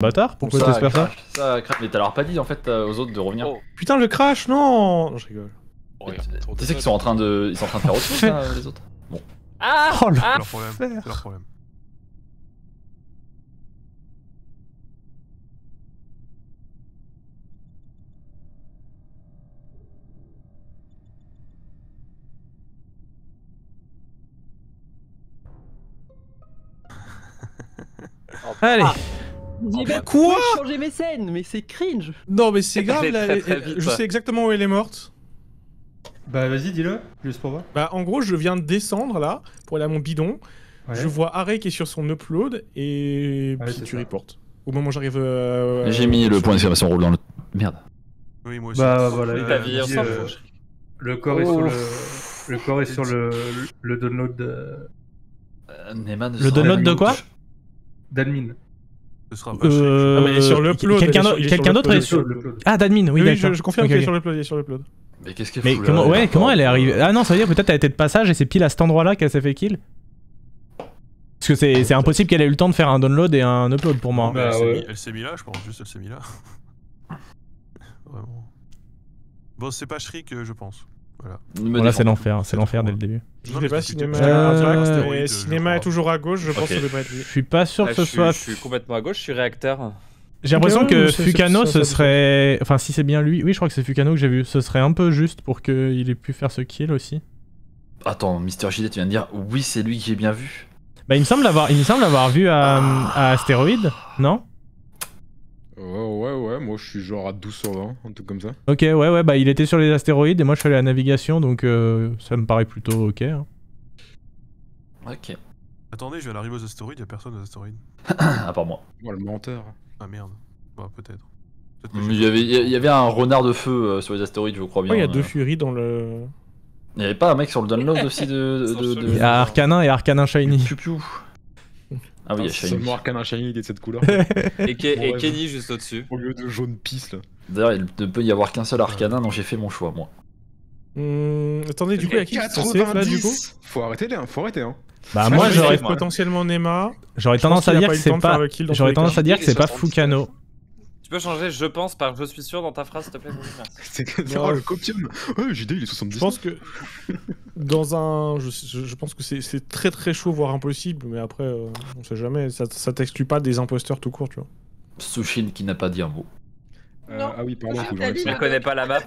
Bâtard, pourquoi t'espères ça? Ça crache, mais t'as leur pas dit en fait aux autres de revenir. Oh. Putain, je crash, non. Je rigole. Tu sais qu'ils sont en train de faire autre chose là, les autres. Bon. Ah, Oh, le- ah. C'est leur problème. C'est leur problème. Allez. J'ai même Quoi pas changé mes scènes, mais c'est cringe. Non, mais c'est grave, Elle est là, très, très vite, je ouais. sais exactement où elle est morte. Bah vas-y, dis-le, juste pour voir. Bah, en gros, je viens de descendre là pour aller à mon bidon. Ouais. Je vois Arrey qui est sur son upload et Ouais, puis c'est tu ça. reportes. Au moment où j'arrive. J'ai mis le point d'exclamation rouge dans le. Merde. Oui, moi aussi. Bah voilà, il Ta a vie, dit, on s'en fout. le corps est sur le corps est sur le download Neyman. Le download de quoi? d'admin. Ce sera pas Ah, mais il est sur l'upload. Quelqu'un il est sur quelqu'un d'autre est l'upload. sur... L'upload. Ah, d'admin, oui, Oui, d'accord. je confirme Ok, qu'il est ok. sur l'upload. Il est sur l'upload. Mais qu'est-ce qu'elle Mais fout comment, là, ouais, elle comment elle est part, arrivée? Ah non, ça veut dire peut-être elle était de passage et c'est pile à cet endroit-là qu'elle s'est fait kill. Parce que c'est impossible qu'elle ait eu le temps de faire un download et un upload pour moi. Mais Bah, ouais. elle s'est mis là, je pense. Juste, elle s'est mis là. Vraiment. Bon, c'est pas Shriek, je pense. Voilà. Me Bon, là, c'est défends. l'enfer dès le début. Je Non, sais mais pas, parce que cinéma t'es- est à Euh, droite, oui, et je cinéma crois. est toujours à gauche, je pense Ok. que ça devrait être Je lui. suis pas sûr Ah, que ce soit... je suis complètement à gauche, je suis réacteur. J'ai l'impression Ok, que ouais, c'est- Fukano, ça, ce ça serait... Enfin, si c'est bien lui... Oui, je crois que c'est Fukano que j'ai vu. Ce serait un peu juste pour qu'il ait pu faire ce kill aussi. Attends, Mister Gilet, tu viens de dire oui, c'est lui que j'ai bien vu. Bah, il me semble l'avoir vu à Astéroïde, non? Ouais, moi je suis genre à 12 sur 20, un truc comme ça. Ok, ouais, bah il était sur les astéroïdes et moi je suis allé à la navigation, donc ça me paraît plutôt ok. Hein. Ok. Attendez, je viens d'arriver aux astéroïdes, y'a personne aux astéroïdes. À part moi. Oh, le menteur. Ah merde. Bah, peut-être. Peut-être que Il y avait un renard de feu sur les astéroïdes, je crois bien. Oh, il y a deux furies dans le. Il y avait pas un mec sur le download aussi Il y a Arcanin et Arcanin Shiny. Piu piu. Ah oui, il y a Shiny. Seulement Arcane Shiny de cette couleur. Et Kenny juste au-dessus. Au lieu de jaune pisse là. D'ailleurs, il ne peut y avoir qu'un seul Arcanin, donc j'ai fait mon choix, moi. Attendez, du coup, il y a qui qui sont safe là, du coup Faut arrêter là, faut arrêter hein. Bah Moi, moi j'aurais j'aurais potentiellement Nema. j'aurais Je pense tendance à qu'il a dire pas que eu le c'est temps de faire pas... le kill dans tous J'aurais les tendance cas. à dire que c'est pas Fukano. Tu peux changer je pense par je suis sûr dans ta phrase, s'il te plaît. Merci. C'est Non. le copium. Ouais, JD il est 70. Je pense que dans un, je pense que c'est très très chaud, voire impossible, mais après, on sait jamais. Ça t'exclut pas des imposteurs tout court, tu vois. Sushin qui n'a pas dit un mot. Non. Ah oui, pardon, faut que je Elle remette dit ça. Je connais pas la map.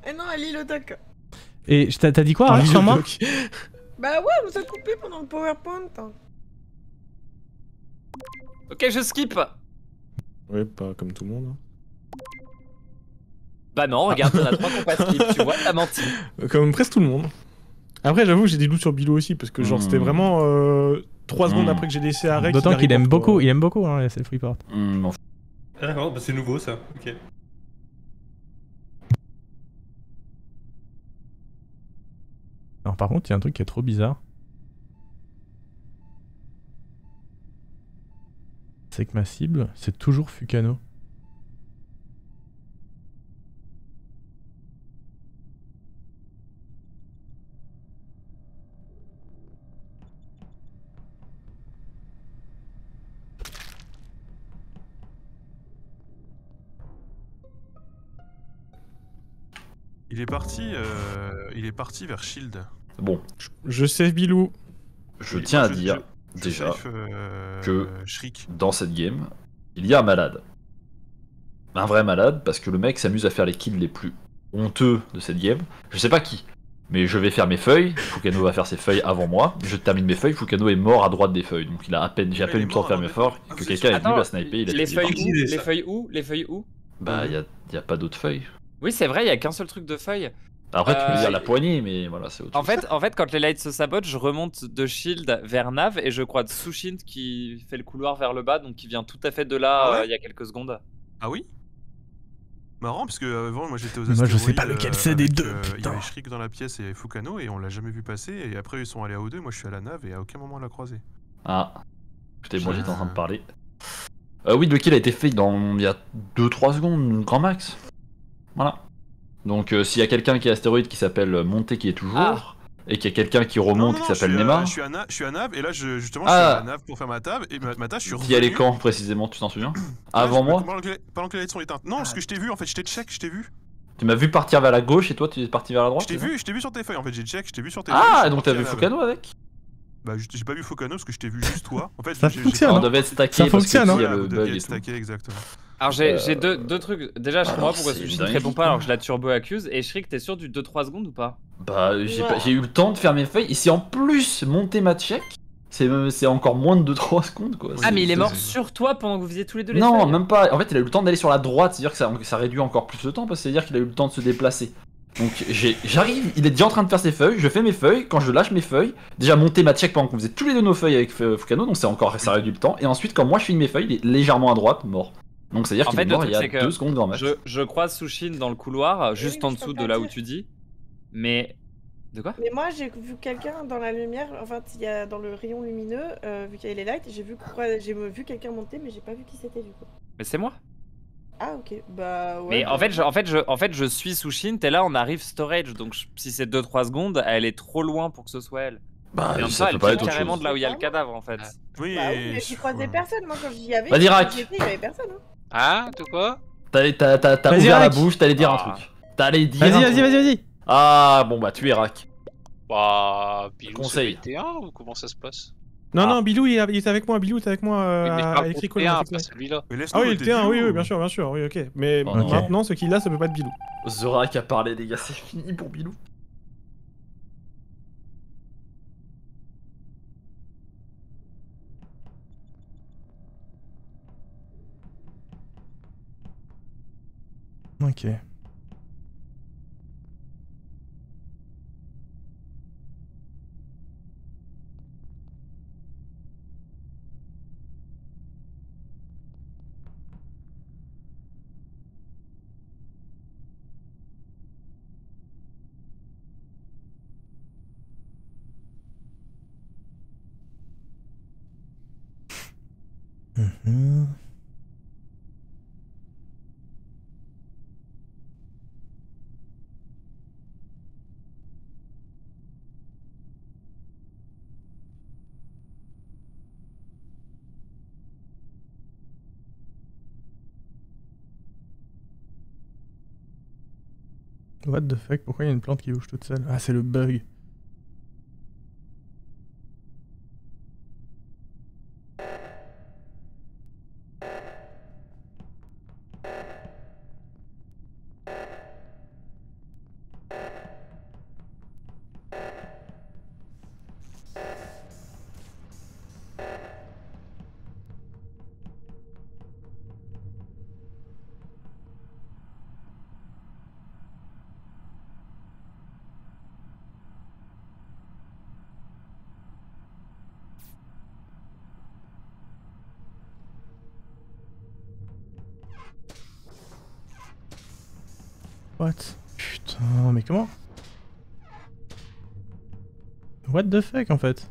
Eh non, elle lit le doc. Et t'as dit quoi, Arrête sur moi? Bah ouais, vous êtes coupé pendant le PowerPoint. Ok, je skip. Ouais, pas comme tout le monde. Bah non, regarde, y'en a 3 qu'on pas skip, tu vois, t'as menti. Comme presque tout le monde. Après, j'avoue, j'ai des doutes sur Bilo aussi, parce que genre, c'était vraiment 3 secondes après que j'ai laissé Arrêt. D'autant qu'il aime beaucoup, hein, c'est Freeport. M'en Ah, d'accord, bah c'est nouveau ça, ok. Alors par contre, il y a un truc qui est trop bizarre. C'est que ma cible, c'est toujours Fukano. Il est parti vers Shield. Bon, Je sais Bilou. je tiens à dire déjà safe, que Shriek. dans cette game, il y a un malade. Un vrai malade, parce que le mec s'amuse à faire les kills les plus honteux de cette game. Je sais pas qui, mais je vais faire mes feuilles. Fukano va faire ses feuilles avant moi. Je termine mes feuilles. Fukano est mort à droite des feuilles, donc il a à peine, j'ai à Mais peine eu il est le temps de mort faire à mes droite efforts des que feuilles. quelqu'un est venu Attends, la sniper. Il a Les tué feuilles partout. où? idée, Les ça. feuilles où? Les feuilles où? Bah, y a pas d'autres feuilles. Oui, c'est vrai, il y a qu'un seul truc de feuilles. Après, tu peux dire Euh, la poignée, mais voilà, c'est autre En chose. fait, quand les lights se sabotent, je remonte de Shield vers Nav et je crois de Sushin qui fait le couloir vers le bas, donc qui vient tout à fait de là Ah ouais il y a quelques secondes. Ah oui. Marrant, parce que avant, moi j'étais aux Mais moi, je sais astéroïdes, pas lequel c'est des avec, deux, Il y putain. avait Shriek dans la pièce et Fukano, et on l'a jamais vu passer. Et après, ils sont allés à O2. Moi, je suis à la nave et à aucun moment on l'a croisé. Ah, moi j'étais en train de parler. Oui, le kill a été fait il y a 2-3 secondes, grand max. Voilà. Donc s'il y a quelqu'un qui est astéroïde qui s'appelle Monté qui est toujours, et qu'il y a quelqu'un qui remonte Non, qui non, s'appelle je Nema. suis à Nav, et là, justement, Ah. je suis à Nav pour faire ma table, et ma tâche, je suis D'y aller revenu. quand précisément, tu t'en souviens? Ouais, Avant moi? Pendant que les lights sont éteintes. Non, parce que je t'ai vu, en fait, je t'ai check, je t'ai vu. Tu m'as vu partir vers la gauche et toi tu es parti vers la droite? Je c'est ça t'ai vu sur tes feuilles, en fait, j'ai check, je t'ai vu sur tes feuilles. je Ah, suis donc t'as parti vu à Nav. Fukano avec? Bah, j'ai pas vu Fukano parce que je t'ai vu juste toi. En fait, Ça fonctionne, On hein. devait être stacké Ça parce que fonctionne, il y hein. a Voilà, le vous bug deviez et être tout. stacké, exactement. Alors j'ai deux trucs. Déjà, je comprends alors, pas pourquoi c'est Sushi une ne répond dinguerie. pas alors que je la turbo accuse. Et Shriek, t'es sûr du 2-3 secondes ou pas? Bah, Non. j'ai eu le temps de faire mes feuilles. Et si en plus monter ma check, c'est encore moins de 2-3 secondes quoi. Ah, mais il est mort c'est- sur toi pendant que vous faisiez tous les deux les Non, feuilles. même pas. En fait, il a eu le temps d'aller sur la droite, c'est-à-dire que ça réduit encore plus le temps parce que c'est-à-dire qu'il a eu le temps de se déplacer. Donc j'arrive, il est déjà en train de faire ses feuilles, je fais mes feuilles, quand je lâche mes feuilles, déjà monter ma check pendant qu'on faisait tous les deux nos feuilles avec Fukano, donc ça réduit le temps, et ensuite quand moi je finis mes feuilles, il est légèrement à droite, mort. Donc c'est-à-dire En qu'il fait, est le mort truc, il y a c'est que 2 secondes grand max. Je croise Sushin dans le couloir, juste mais en je peux dessous de pas là où dire. tu dis. Mais. De quoi? Mais moi, j'ai vu quelqu'un dans la lumière, enfin, il y a dans le rayon lumineux, vu qu'il y avait les lights, j'ai vu quelqu'un monter, mais j'ai pas vu qui c'était du coup. Mais c'est moi. Ah, ok, bah ouais. Mais bah, en fait, je suis Sushin, t'es là, on arrive storage, donc si c'est 2-3 secondes, elle est trop loin pour que ce soit elle. Bah Et en même temps, ça peut elle pas vient être autre carrément chose. de là où il y a le cadavre en fait. Oui, Bah oui, mais j'y croisais personne, moi quand j'y avais. Vas-y, Rack. Il y avait personne. Hein. Ah, de quoi? T'as Vas-y, ouvert la Rack. bouche, t'allais dire un Ah. truc. T'allais dire Vas-y, un vas-y, truc. vas-y, vas-y. Ah bon bah tu es Rack. Bah, Bilou, Conseil. c'est BT1 ou comment ça se passe? Non, Ah. non, Bilou, il était avec moi, Bilou était avec moi Oui, mais je à parle pour Electrical. BT1, on a pas fait ça. celui-là. Mais laisse-nous Ah oui, le il était un, oui, début, oui, ou- bien sûr, oui, ok. Mais Oh non. maintenant, ce qu'il a, ça peut pas être Bilou. The Rack a parlé les gars, c'est fini pour Bilou. Ok. Mhm. What the fuck? Pourquoi il y a une plante qui bouge toute seule? Ah, c'est le bug. What? Putain, mais comment? What the fuck en fait?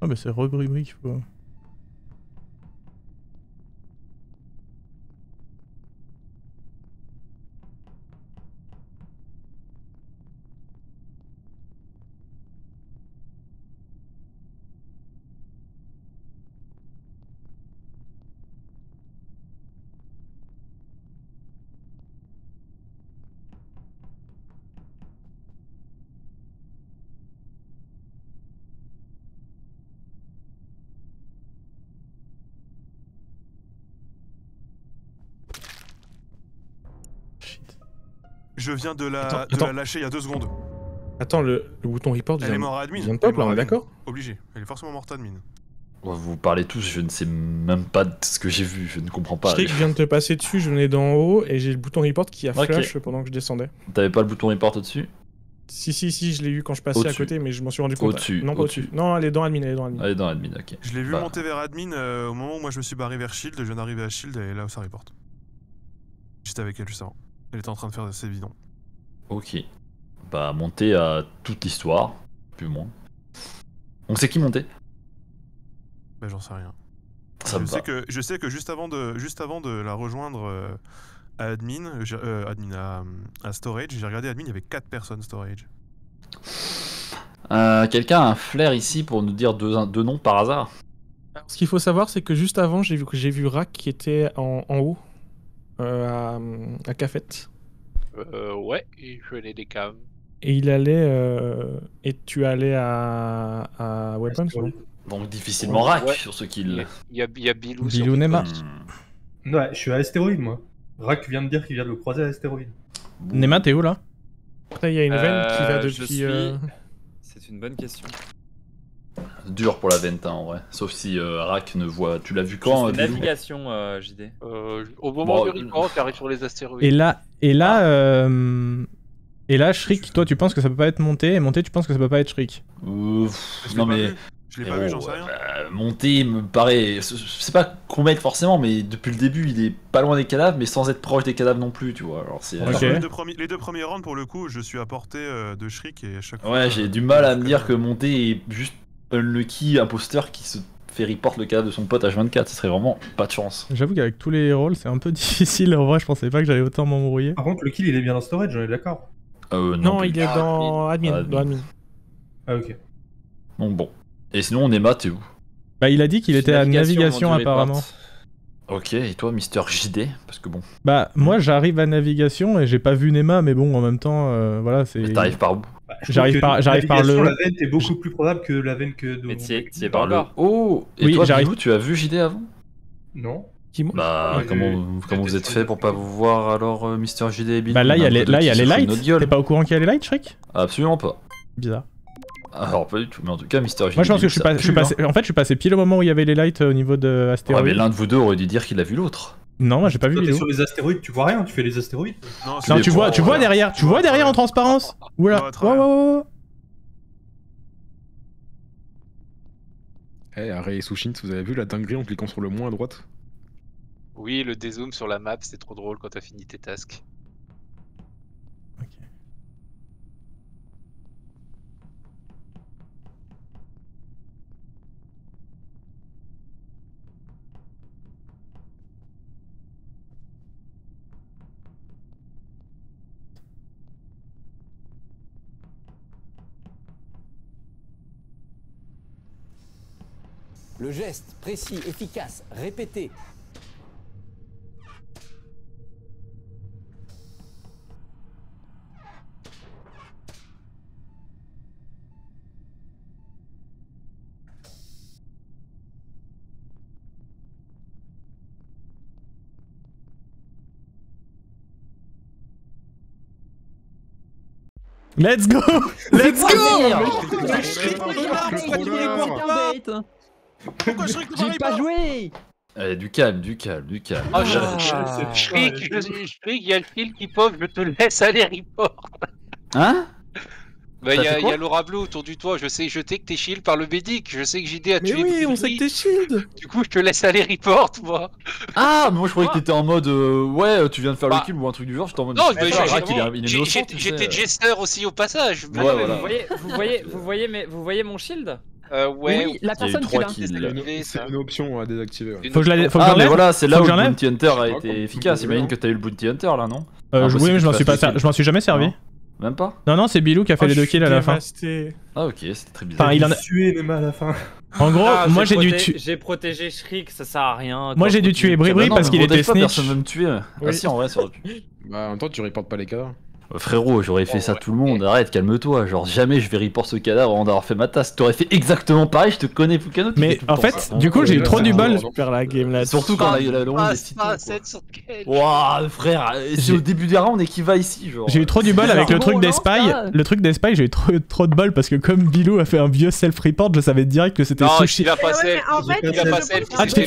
Ah bah c'est rebribrique, faut... Shit. Je viens de la Attends. lâcher il y a 2 secondes. Attends, le bouton report Elle est morte à admin. il vient de Elle est pop là, morte on est à admin. d'accord? Obligé. Elle est forcément morte admin. Vous parlez tous, je ne sais même pas de ce que j'ai vu, je ne comprends pas. Je sais que je viens de te passer dessus, je venais d'en haut et j'ai le bouton report qui a Ok. flash pendant que je descendais. T'avais pas le bouton report au-dessus? Si, je l'ai eu quand je passais à Au-dessus. côté, mais je m'en suis rendu compte. Au-dessus, Non, pas au-dessus. au-dessus. Non, elle est dans admin, elle est dans admin. Allez dans admin, ok. Je l'ai vu Bah. monter vers admin au moment où moi je me suis barré vers Shield. Je viens d'arriver à Shield et là où ça reporte. J'étais avec elle juste avant. Elle était en train de faire ses bidons. Ok. Bah monter à toute l'histoire, plus ou moins. Donc c'est qui monté? Bah, j'en sais rien. Ça me va. Je sais que juste avant de la rejoindre à admin, à storage, j'ai regardé admin, il y avait 4 personnes storage. Quelqu'un a un flair ici pour nous dire deux noms par hasard? Alors, ce qu'il faut savoir, c'est que juste avant, j'ai vu Rack qui était en haut, à Cafette. Ouais, et je l'ai des cams. Et il allait. Et tu allais à Weapons, non? Donc difficilement rack sur ce kill. Il y a Bilou. Bilou Nema. Ouais, je suis à Astéroïde, moi. Rack vient de dire qu'il vient de le croiser à Astéroïde. Nema, t'es où là? Après, il y a une veine qui va je depuis. suis- C'est une bonne question. Dur pour la vente en vrai. Sauf si rack ne voit. Tu l'as vu quand Bilou? Navigation, JD. Au moment Bon, du report, t'arrives sur les astéroïdes. Et là, Shriek, toi tu penses que ça peut pas être monté, et monté tu penses que ça peut pas être Shriek. Non pas mais. vu. Je l'ai pas vu, j'en sais rien. Monter me paraît. Je sais pas convaincre forcément, mais depuis le début il est pas loin des cadavres, mais sans être proche des cadavres non plus, tu vois. Alors c'est. Ok. Les deux premiers rounds, pour le coup, je suis à portée de Shriek et à chaque fois. Ouais, j'ai du mal à me dire que monter est juste unlucky imposteur qui se fait report le cadavre de son pote H24. Ce serait vraiment pas de chance. J'avoue qu'avec tous les rôles c'est un peu difficile, en vrai je pensais pas que j'allais autant m'embrouiller. Par contre, le kill, il est bien dans storage, on est d'accord. Non, plus. il est dans admin. Dans admin. Ah, ok. Donc bon. Et sinon, Nema, t'es où? Bah il a dit qu'il était à navigation avant du apparemment. report. Ok, et toi, Mister JD? Parce que bon. Bah moi j'arrive à navigation et j'ai pas vu Nema, mais bon en même temps voilà c'est... Mais t'arrives par où? Bah, je J'arrive trouve que par navigation, le- La veine est beaucoup plus probable que la veine que de. Mais t'y es Par pas le encore. haut. Et Oui, toi, j'arrive. Bilou, tu as vu JD avant? Non. Bah, Ouais, comment vous êtes fait pour pas vous voir alors, Mister JD et Bilou? Bah là il y a les lights, Notre gueule. t'es pas au courant qu'il y a les lights Shriek? Absolument pas. Bizarre. Alors, pas du tout, mais en tout cas, Mister JD. Moi je pense que ça pue, en fait je suis passé pile au moment où il y avait les lights au niveau de hein. Ouais, Astéroïde. mais l'un de vous deux aurait dû dire qu'il a vu l'autre. Non moi j'ai pas vu Toi, t'es Bilou. sur les astéroïdes, tu vois rien, tu fais les astéroïdes. Non Mais tu bon, vois voilà. derrière, tu vois derrière en transparence. Oula. Ouais, très bien. Ouais. Eh, Arrêt et Sushin, vous avez vu la dinguerie en cliquant sur le moins à droite? Oui, le dézoom sur la map, c'est trop drôle quand t'as fini tes tasks. Le geste précis, efficace, répété. Let's go. Let's go. Pourquoi Shriek ne J'ai m'arrive pas joué. Allez, du calme, du calme, du calme. Oh, Shriek, il y a le fil qui pop, je te laisse aller report. Hein? Bah, Ça il y fait quoi a Laura Bleu autour du toit, je sais que t'es shield par le médic, je sais que JD a Mais tué. oui, on Billy. sait que t'es shield. Du coup, je te laisse aller report, moi. Ah, mais moi je croyais que t'étais en mode ouais, tu viens de faire Bah, le kill ou un truc du genre, j'étais en mode. Non, mais mais c'est pas vrai qu'il il est innocent, tu j'étais sais. jester aussi au passage. Ouais, voilà. Vous voyez mon shield? Ouais. Oui, la Il y a eu personne qui 3 l'a. kills. C'est une option à désactiver. Ouais. Faut que je la- faut que Ah, mais j'enlève. voilà, c'est là Faut où que le j'enlève. Bounty Hunter a Ah, été comme- efficace. comme Imagine tu que t'as eu le Bounty Hunter là, non? Oui, Impossible mais je m'en que suis tu pas fasses je m'en suis jamais servi. Non. Même pas? Non, c'est Bilou qui a fait les 2 kills à la fin. Ah, ok, c'était très bizarre. Enfin, il en a... tué Nema à la fin. En gros, Ah, moi j'ai dû tuer. J'ai protégé Shriek, ça sert à rien. Moi j'ai dû tuer Bribri parce qu'il était snitch. Personne veut me tuer. Ah, si, en vrai, ça aurait pu. Bah, en même temps, tu reportes pas les cadavres. Frérot, j'aurais fait ça tout le monde, arrête, calme-toi, genre jamais je vais report ce cadavre avant d'avoir fait ma tasse. T'aurais fait exactement pareil, je te connais, Fukano. tu Mais fais tout le en temps fait, ça. du coup, j'ai eu trop du bol. Super la game là. Surtout quand la longue des titans. Wouah, frère, c'est au début des rounds et qui va ici, genre. J'ai eu trop du bol avec le truc Bon, des lance, spies. là. Le truc des spies, j'ai eu trop de bol parce que comme Bilou a fait un vieux self-report, je savais direct que c'était Non, Sushi. il a pas Ouais, self. mais en fait, Il a je pas pense self. que- Ah, tu t'es